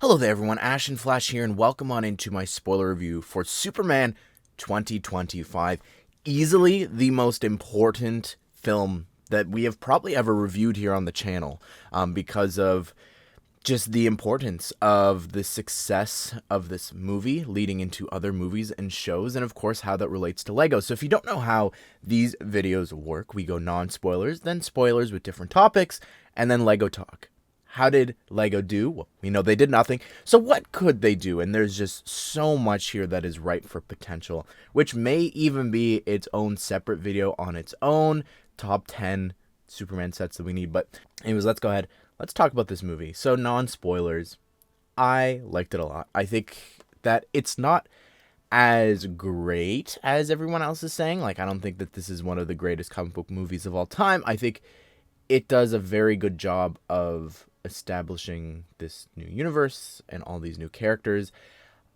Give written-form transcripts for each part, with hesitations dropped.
Hello there, everyone. Ash and Flash here, and welcome on into my spoiler review for Superman 2025. Easily the most important film that we have probably ever reviewed here on the channel, because of just the importance of the success of this movie leading into other movies and shows, and of course how that relates to Lego. So if you don't know how these videos work, we go non-spoilers, then spoilers with different topics, and then Lego talk. How did Lego do? Well, we know they did nothing. So what could they do? And there's just so much here that is ripe for potential, which may even be its own separate video on its own top 10 Superman sets that we need. But anyways, let's go ahead. Let's talk about this movie. So non-spoilers. I liked it a lot. I think that it's not as great as everyone else is saying. Like, I don't think that this is one of the greatest comic book movies of all time. I think it does a very good job of establishing this new universe and all these new characters.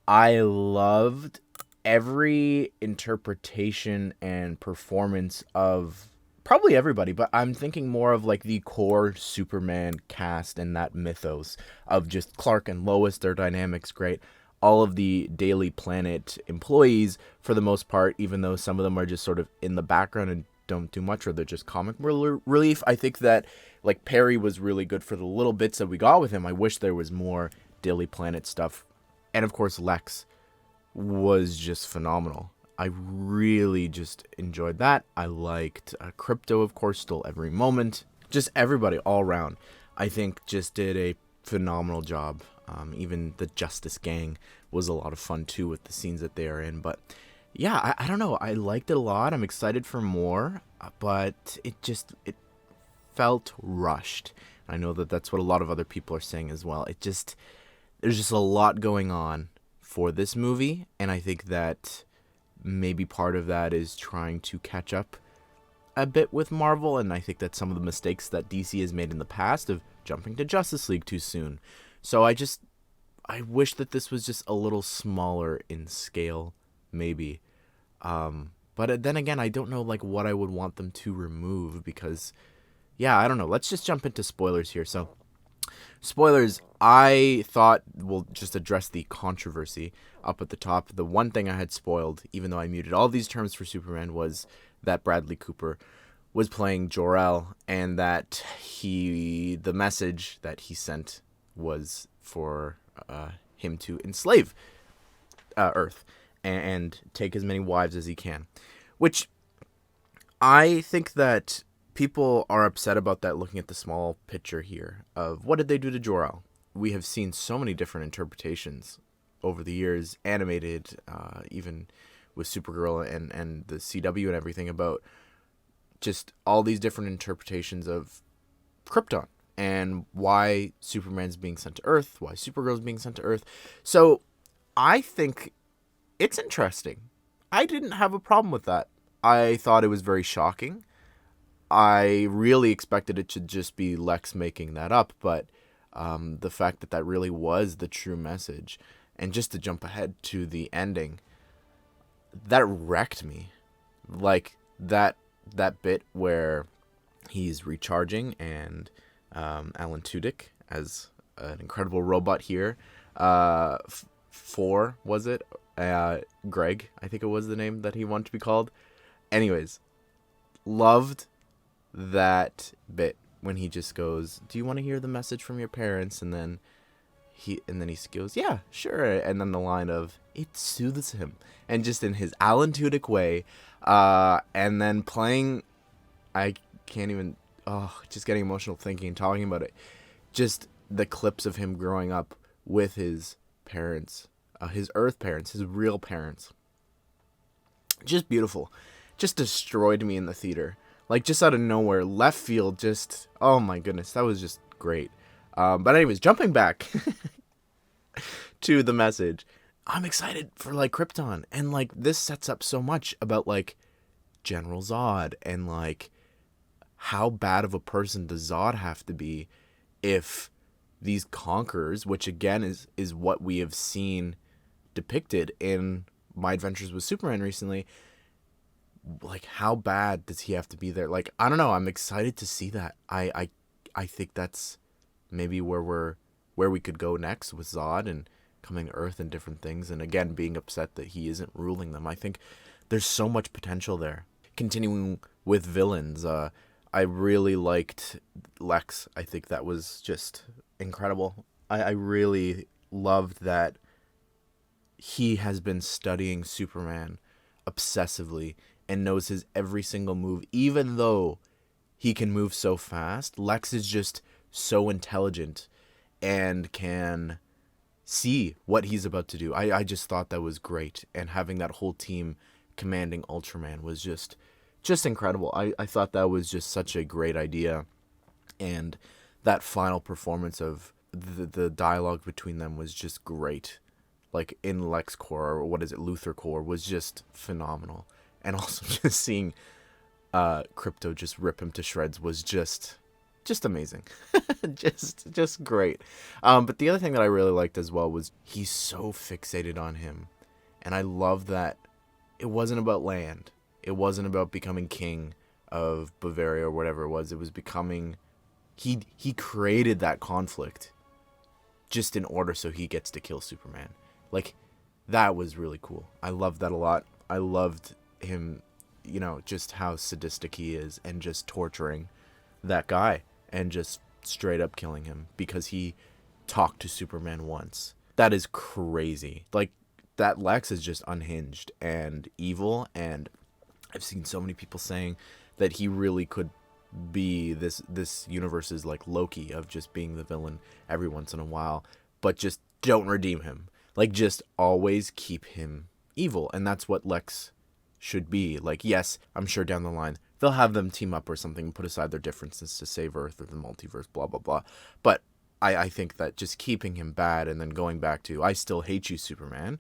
I loved every interpretation and performance of probably everybody, but I'm thinking more of like the core Superman cast and that mythos of just Clark and Lois. Their dynamics great. All of the Daily Planet employees, for the most part, even though some of them are just sort of in the background and don't do much, or they're just comic relief. I think that like Perry was really good for the little bits that we got with him. I wish there was more Daily Planet stuff. And of course Lex was just phenomenal. I really just enjoyed that. I liked Krypto, of course, stole every moment. Just everybody all around, I think, just did a phenomenal job. Even the Justice Gang was a lot of fun too with the scenes that they are in. But yeah, I don't know. I liked it a lot. I'm excited for more, but it felt rushed. I know that that's what a lot of other people are saying as well. There's just a lot going on for this movie, and I think that maybe part of that is trying to catch up a bit with Marvel, and I think that some of the mistakes that DC has made in the past of jumping to Justice League too soon. So I wish that this was just a little smaller in scale, maybe. But then again, I don't know like what I would want them to remove, because yeah, I don't know. Let's just jump into spoilers here. So spoilers, I thought we'll just address the controversy up at the top. The one thing I had spoiled, even though I muted all these terms for Superman, was that Bradley Cooper was playing Jor-El, and that the message that he sent was for him to enslave Earth and take as many wives as he can. Which I think that people are upset about that, looking at the small picture here of what did they do to Jor-El. We have seen so many different interpretations over the years, animated, even with Supergirl and the CW and everything, about just all these different interpretations of Krypton and why Superman's being sent to Earth, why Supergirl's being sent to Earth. So I think it's interesting. I didn't have a problem with that. I thought it was very shocking. I really expected it to just be Lex making that up, but the fact that really was the true message, and just to jump ahead to the ending, that wrecked me. Like that bit where he's recharging and Alan Tudyk as an incredible robot here. Was it? Greg, I think it was the name that he wanted to be called. Anyways, loved that bit when he just goes, "Do you want to hear the message from your parents?" And then he goes, "Yeah, sure." And then the line of, "It soothes him," and just in his Alan Tudyk way, and then playing, I can't even, just getting emotional thinking and talking about it. Just the clips of him growing up with his parents, his Earth parents, his real parents. Just beautiful. Just destroyed me in the theater. Like, just out of nowhere, left field, just, oh my goodness, that was just great. But anyways, jumping back to the message, I'm excited for, like, Krypton. And, like, this sets up so much about, like, General Zod and, like, how bad of a person does Zod have to be if these conquerors, which, again, is what we have seen depicted in My Adventures with Superman recently, like, how bad does he have to be there? Like, I don't know. I'm excited to see that. I think that's maybe where we're where we could go next with Zod and coming to Earth and different things, and again being upset that he isn't ruling them. I think there's so much potential there. Continuing with villains, I really liked Lex. I think that was just incredible. I really loved that he has been studying Superman obsessively and knows his every single move, even though he can move so fast. Lex is just so intelligent and can see what he's about to do. I just thought that was great, and having that whole team commanding Ultraman was just incredible. I thought that was just such a great idea, and that final performance of the dialogue between them was just great. Like in LexCorp, or what is it, Luthor Corps, was just phenomenal. And also just seeing Krypto just rip him to shreds was just amazing. just great. But the other thing that I really liked as well was he's so fixated on him. And I love that it wasn't about land. It wasn't about becoming king of Bavaria or whatever it was. It was becoming... He created that conflict just in order so he gets to kill Superman. Like, that was really cool. I loved that a lot. I loved him, just how sadistic he is and just torturing that guy and just straight up killing him because he talked to Superman once. That is crazy. Like, that Lex is just unhinged and evil, and I've seen so many people saying that he really could be this universe's like Loki, of just being the villain every once in a while, but just don't redeem him. Like, just always keep him evil, and that's what Lex should be. Like, yes, I'm sure down the line they'll have them team up or something and put aside their differences to save Earth or the multiverse, blah blah blah. But I think that just keeping him bad and then going back to I still hate you, Superman,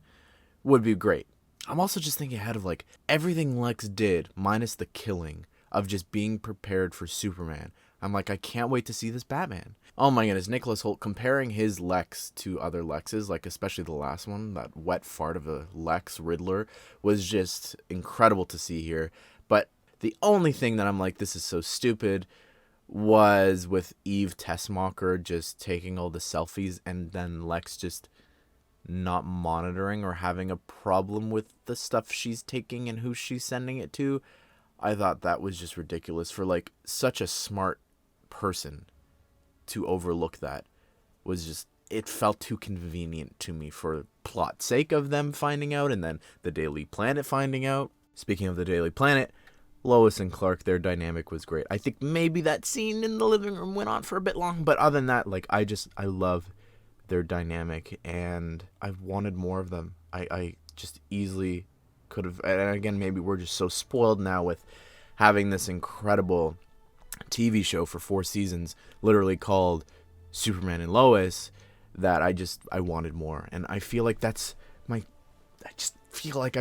would be great. I'm also just thinking ahead of like everything Lex did, minus the killing, of just being prepared for Superman. I'm like, I can't wait to see this Batman. Oh my goodness, Nicholas Hoult comparing his Lex to other Lexes, like especially the last one, that wet fart of a Lex Riddler, was just incredible to see here. But the only thing that I'm like, this is so stupid, was with Eve Tessmacher just taking all the selfies and then Lex just not monitoring or having a problem with the stuff she's taking and who she's sending it to. I thought that was just ridiculous for like such a smart person to overlook. That was just, it felt too convenient to me for plot sake of them finding out and then the Daily Planet finding out. Speaking of the Daily Planet, Lois and Clark, their dynamic was great. I think maybe that scene in the living room went on for a bit long, but other than that, like, I love their dynamic and I wanted more of them. I just easily could have, and again, maybe we're just so spoiled now with having this incredible TV show for 4 seasons literally called Superman and Lois, that I wanted more. And I feel like I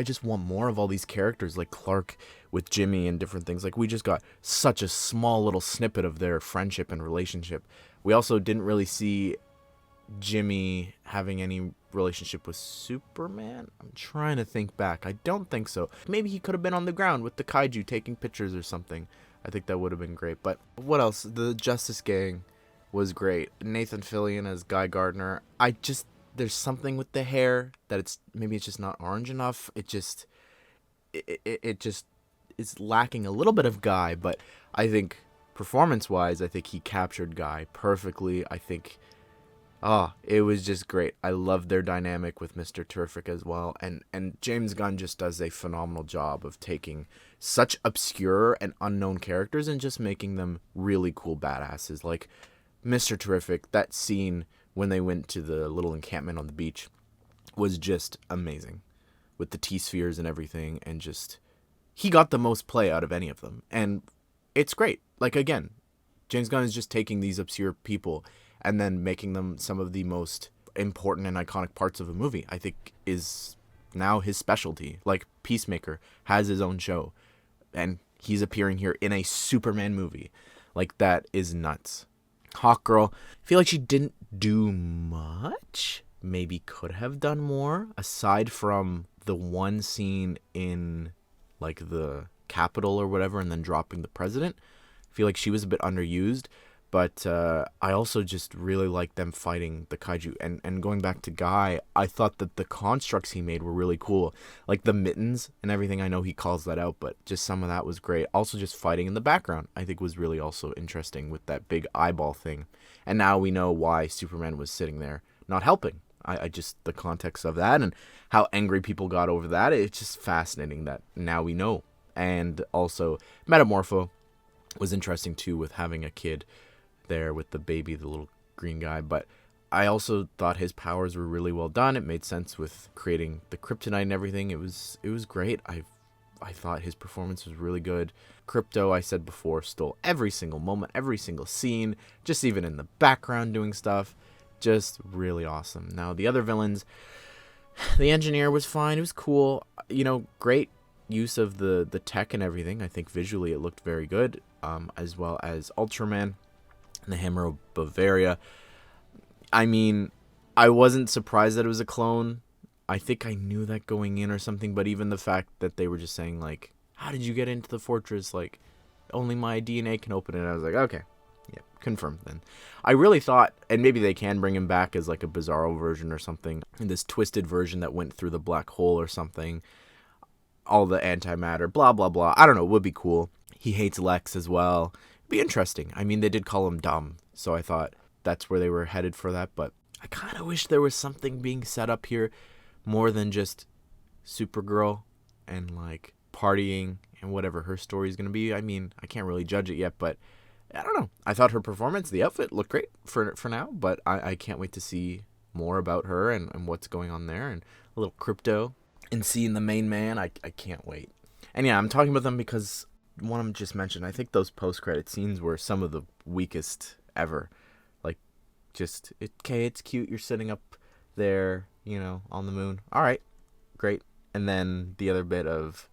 just want more of all these characters, like Clark with Jimmy and different things. Like, we just got such a small little snippet of their friendship and relationship. We also didn't really see Jimmy having any relationship with Superman. I'm trying to think back. I don't think so. Maybe he could have been on the ground with the kaiju taking pictures or something. I think that would have been great. But what else? The Justice Gang was great. Nathan Fillion as Guy Gardner. There's something with the hair that it's just not orange enough. It just is lacking a little bit of Guy, but I think performance-wise, I think he captured Guy perfectly. I think it was just great. I loved their dynamic with Mr. Terrific as well. And James Gunn just does a phenomenal job of taking such obscure and unknown characters and just making them really cool badasses. Like Mr. Terrific, that scene when they went to the little encampment on the beach was just amazing. With the T-spheres and everything, and just, he got the most play out of any of them. And it's great. Like, again, James Gunn is just taking these obscure people and then making them some of the most important and iconic parts of a movie. I think is now his specialty. Like, Peacemaker has his own show, and he's appearing here in a Superman movie. Like, that is nuts. Hawkgirl, I feel like she didn't do much. Maybe could have done more, aside from the one scene in, like, the Capitol or whatever, and then dropping the president. I feel like she was a bit underused. But I also just really like them fighting the kaiju. And going back to Guy, I thought that the constructs he made were really cool. Like the mittens and everything. I know he calls that out, but just some of that was great. Also just fighting in the background, I think was really also interesting with that big eyeball thing. And now we know why Superman was sitting there not helping. I just, the context of that and how angry people got over that, it's just fascinating that now we know. And also Metamorpho was interesting too, with having a kid there with the baby, the little green guy. But I also thought his powers were really well done. It made sense with creating the kryptonite and everything. It was great. I thought his performance was really good. Krypto, I said before, stole every single moment, every single scene, just even in the background doing stuff. Just really awesome. Now the other villains, the engineer was fine. It was cool. You know, great use of the tech and everything. I think visually it looked very good, as well as Ultraman and the Hammer of Bavaria. I mean, I wasn't surprised that it was a clone. I think I knew that going in or something, but even the fact that they were just saying, like, how did you get into the fortress? Like, only my DNA can open it. I was like, okay, yeah, confirmed then. I really thought, and maybe they can bring him back as like a Bizarro version or something, in this twisted version that went through the black hole or something. All the antimatter, blah, blah, blah. I don't know, it would be cool. He hates Lex as well. It'd be interesting. I mean, they did call him dumb, so I thought that's where they were headed for that, but I kind of wish there was something being set up here more than just Supergirl and like partying and whatever her story is going to be. I mean, I can't really judge it yet, but I don't know. I thought her performance, the outfit looked great for now, but I can't wait to see more about her and what's going on there, and a little Krypto and seeing the main man. I can't wait. And yeah, I'm talking about them because one of them just mentioned, I think those post-credit scenes were some of the weakest ever. Like, just, okay, it's cute, you're sitting up there, you know, on the moon. All right, great. And then the other bit of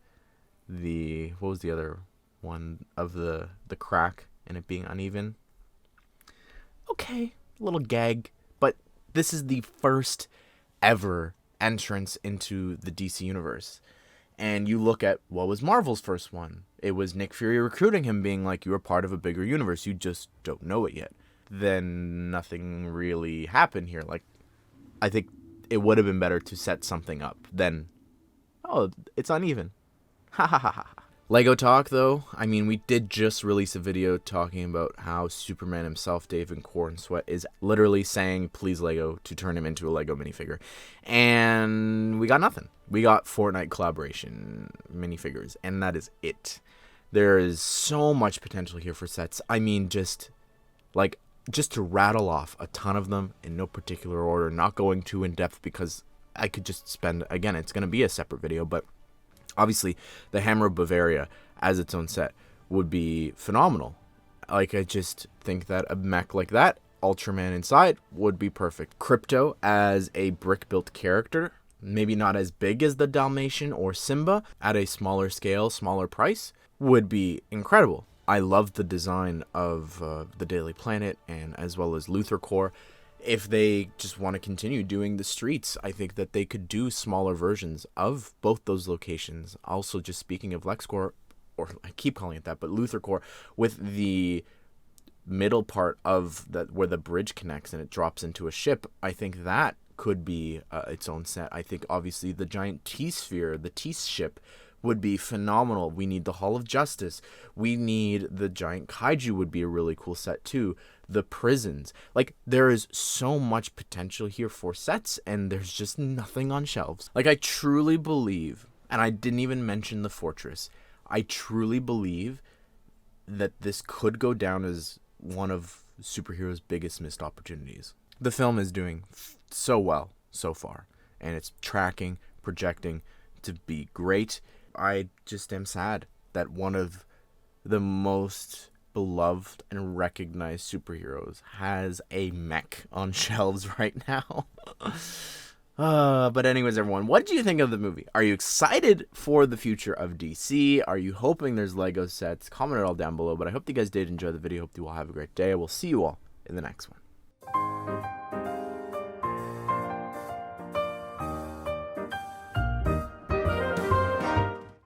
what was the other one of the crack and it being uneven? Okay, a little gag. But this is the first ever entrance into the DC universe. And you look at what was Marvel's first one. It was Nick Fury recruiting him, being like, you're part of a bigger universe, you just don't know it yet. Then nothing really happened here. Like, I think it would have been better to set something up than, oh, it's uneven. Ha ha ha ha. Lego talk, though. I mean, we did just release a video talking about how Superman himself, David Cornsweat, is literally saying, please Lego, to turn him into a Lego minifigure. And we got nothing. We got Fortnite collaboration minifigures, and that is it. There is so much potential here for sets. I mean, just to rattle off a ton of them in no particular order, not going too in depth because I could just spend, again, it's going to be a separate video, but obviously, the Hammer of Bavaria as its own set would be phenomenal. Like, I just think that a mech like that, Ultraman inside, would be perfect. Krypto as a brick-built character, maybe not as big as the Dalmatian or Simba, at a smaller scale, smaller price, would be incredible. I love the design of the Daily Planet and as well as Luthor Corps. If they just want to continue doing the streets, I think that they could do smaller versions of both those locations. Also, just speaking of Lex Corps, or I keep calling it that, but Luthor Corps, with the middle part of that where the bridge connects and it drops into a ship, I think that could be its own set. I think obviously the giant T-sphere, the T-ship, would be phenomenal. We need the Hall of Justice. We need the giant kaiju would be a really cool set too. The prisons. Like, there is so much potential here for sets, and there's just nothing on shelves. Like, I truly believe, and I didn't even mention the fortress, I truly believe that this could go down as one of superheroes' biggest missed opportunities. The film is doing so well so far, and it's tracking, projecting to be great. I just am sad that one of the most beloved and recognized superheroes has a mech on shelves right now. But anyways, everyone, what do you think of the movie? Are you excited for the future of DC? Are you hoping there's Lego sets? Comment it all down below. But I hope you guys did enjoy the video. Hope you all have a great day. We'll see you all in the next one.